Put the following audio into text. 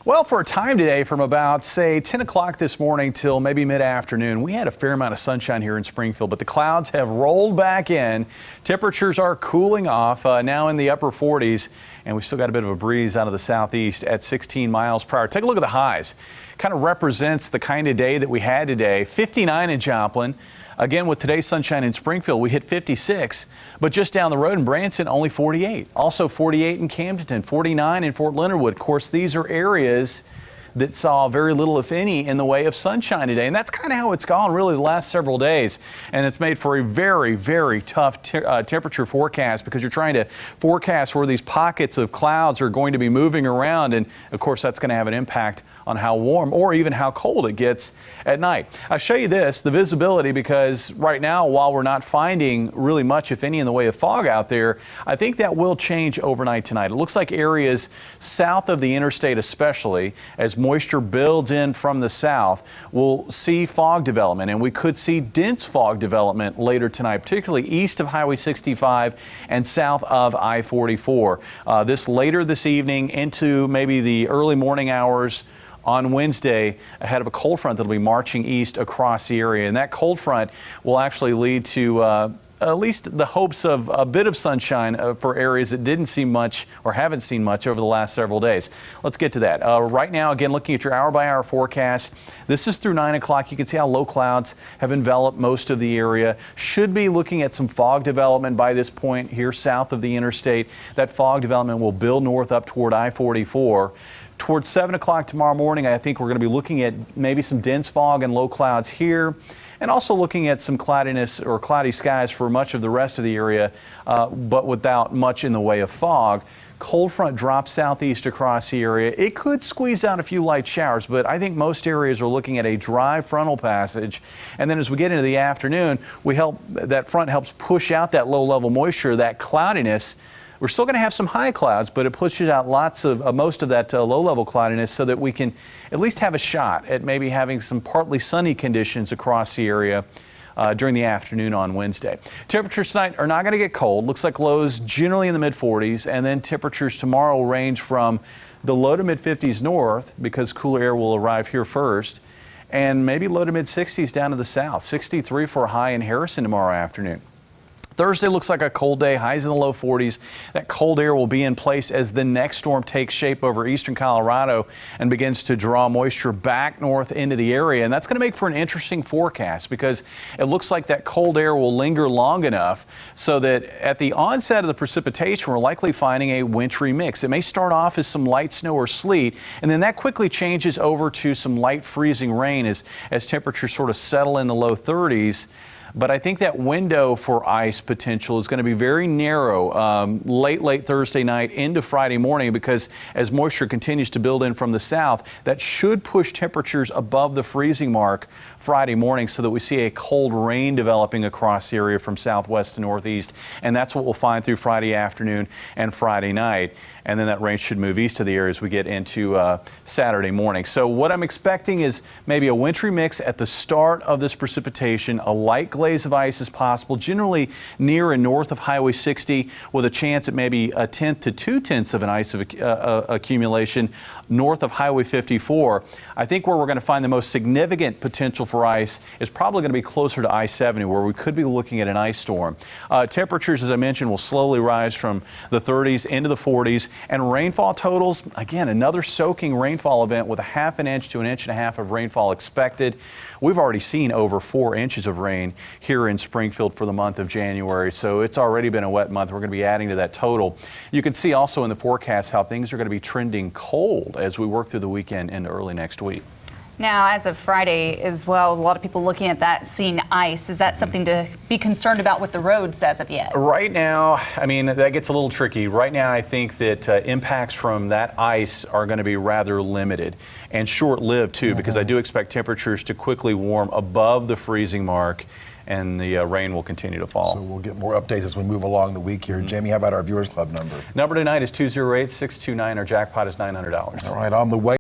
Well, for a time today from about, say, 10 o'clock this morning till maybe mid-afternoon, we had a fair amount of sunshine here in Springfield, but the clouds have rolled back in. Temperatures are cooling off now in the upper 40s, and we still got a bit of a breeze out of the southeast at 16 miles per hour. Take a look at the highs. Kind of represents the kind of day that we had today. 59 in Joplin. Again, with today's sunshine in Springfield, we hit 56, but just down the road in Branson, only 48. Also 48 in Camdenton, 49 in Fort Leonard Wood. Of course, these are areas that saw very little, if any, in the way of sunshine today. And that's kind of how it's gone really the last several days. And it's made for a very, very tough temperature forecast because you're trying to forecast where these pockets of clouds are going to be moving around. And of course, that's going to have an impact on how warm or even how cold it gets at night. I'll show you this, the visibility, because right now, while we're not finding really much, if any, in the way of fog out there, I think that will change overnight tonight. It looks like areas south of the interstate especially, as moisture builds in from the south, we'll see fog development, and we could see dense fog development later tonight, particularly east of Highway 65 and south of I-44. This later this evening into maybe the early morning hours on Wednesday, ahead of a cold front that'll be marching east across the area. And that cold front will actually lead to at least the hopes of a bit of sunshine for areas that didn't see much or haven't seen much over the last several days. Let's get to that. Right now, again, looking at your hour-by-hour forecast, this is through 9 o'clock. You can see how low clouds have enveloped most of the area. Should be looking at some fog development by this point here south of the interstate. That fog development will build north up toward I-44. Towards 7 o'clock tomorrow morning, I think we're going to be looking at maybe some dense fog and low clouds here, and also looking at some cloudiness or cloudy skies for much of the rest of the area, but without much in the way of fog. Cold front drops southeast across the area. It could squeeze out a few light showers, but I think most areas are looking at a dry frontal passage. And then as we get into the afternoon, that front helps push out that low-level moisture, that cloudiness. We're still going to have some high clouds, but it pushes out most of that low-level cloudiness so that we can at least have a shot at maybe having some partly sunny conditions across the area during the afternoon on Wednesday. Temperatures tonight are not going to get cold. Looks like lows generally in the mid-40s, and then temperatures tomorrow will range from the low to mid-50s north because cooler air will arrive here first, and maybe low to mid-60s down to the south. 63 for a high in Harrison tomorrow afternoon. Thursday looks like a cold day, highs in the low 40s. That cold air will be in place as the next storm takes shape over eastern Colorado and begins to draw moisture back north into the area. And that's going to make for an interesting forecast because it looks like that cold air will linger long enough so that at the onset of the precipitation, we're likely finding a wintry mix. It may start off as some light snow or sleet, and then that quickly changes over to some light freezing rain as temperatures sort of settle in the low 30s. But I think that window for ice potential is going to be very narrow late Thursday night into Friday morning because as moisture continues to build in from the south, that should push temperatures above the freezing mark Friday morning so that we see a cold rain developing across the area from southwest to northeast. And that's what we'll find through Friday afternoon and Friday night. And then that rain should move east of the area as we get into Saturday morning. So what I'm expecting is maybe a wintry mix at the start of this precipitation. A light glaze of ice is possible, generally near and north of Highway 60, with a chance at maybe a tenth to 2/10 of an ice accumulation north of Highway 54. I think where we're going to find the most significant potential for ice is probably going to be closer to I-70, where we could be looking at an ice storm. Temperatures, as I mentioned, will slowly rise from the 30s into the 40s. And rainfall totals, again, another soaking rainfall event with a ½ inch to 1.5 inches of rainfall expected. We've already seen over 4 inches of rain here in Springfield for the month of January, so it's already been a wet month. We're going to be adding to that total. You can see also in the forecast how things are going to be trending cold as we work through the weekend into early next week. Now, as of Friday as well, a lot of people looking at that, seeing ice. Is that something to be concerned about with the roads as of yet? Right now, I mean, that gets a little tricky. Right now, I think that impacts from that ice are going to be rather limited and short-lived, too, because I do expect temperatures to quickly warm above the freezing mark, and the rain will continue to fall. So we'll get more updates as we move along the week here. Jamie, how about our Viewers Club number? Number tonight is 208-629. Our jackpot is $900. All right, on the way.